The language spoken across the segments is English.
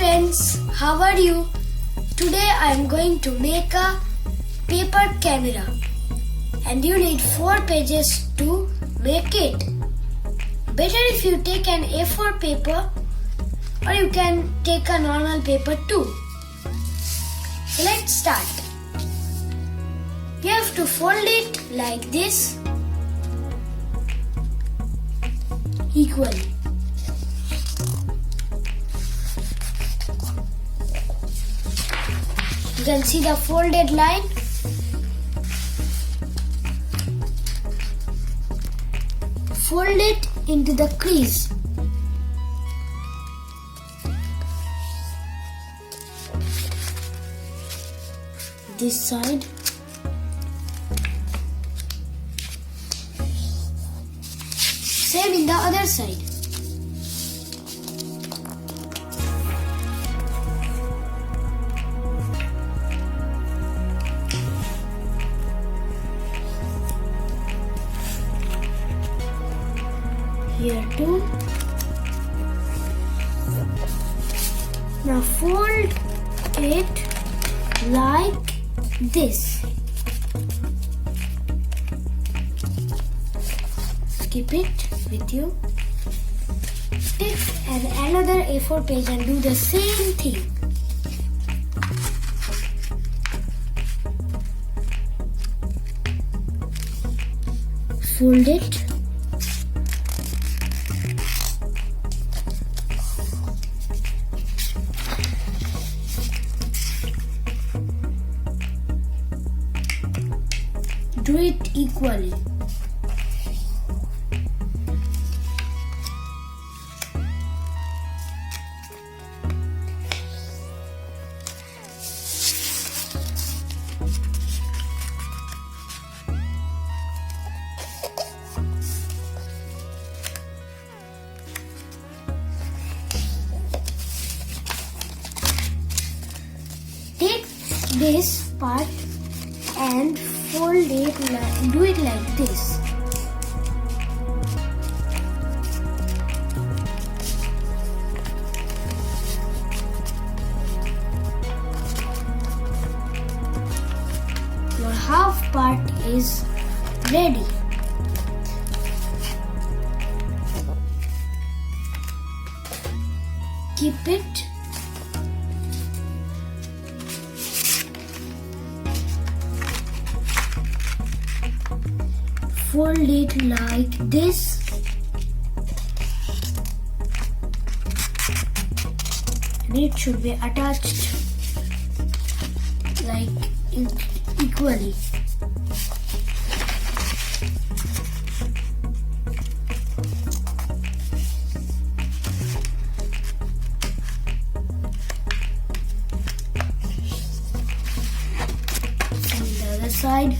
friends, how are you? Today I am going to make a paper camera and you need 4 pages to make it. Better if you take an A4 paper or you can take a normal paper too. So let's start. You have to fold it like this equally. You can see the folded line. Fold it into the crease. This side. Same in the other side. Here too. Now fold it like this. Keep it with you. Take another A4 page and do the same thing. Fold it. Do it equally. Take this part and fold it, do it like this. Your half part is ready. Keep it. Fold it like this. And it should be attached like equally. And the other side.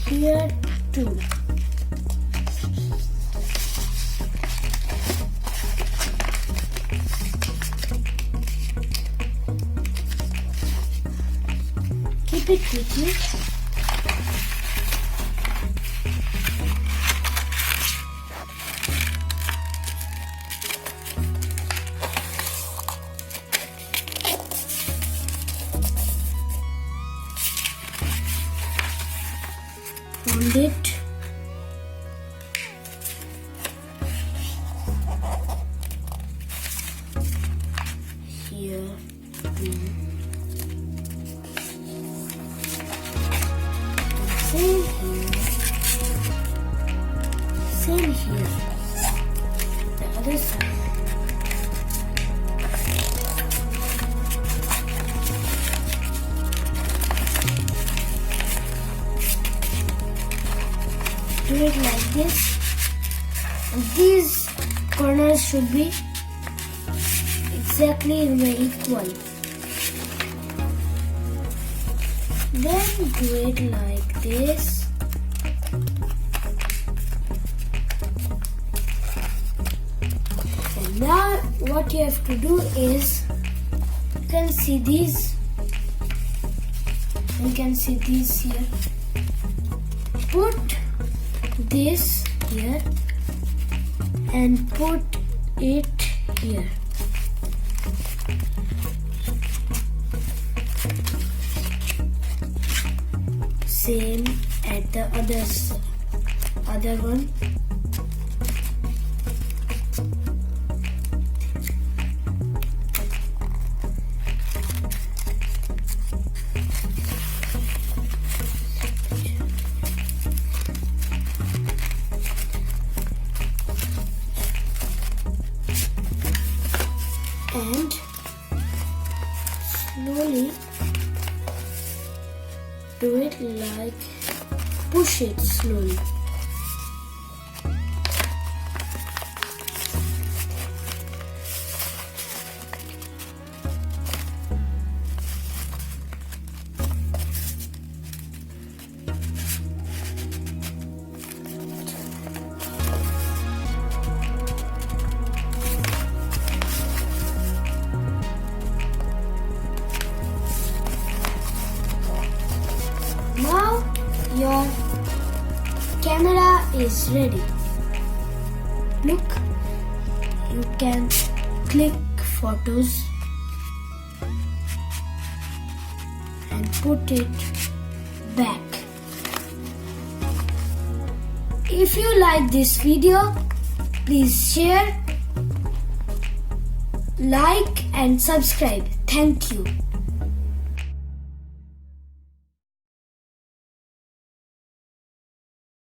Here too. Keep it with you. Fold it. Here too. Same here. Same here. The other side. Do it like this. And these corners should be exactly equal. Then do it like this. And now what you have to do is, you can see these. You can see these here. Put this here and put it here. Same at the other one. And slowly do it like push it slowly. Now your camera is ready. Look, you can click photos and put it back. If you like this video, please share, like and subscribe. Thank you.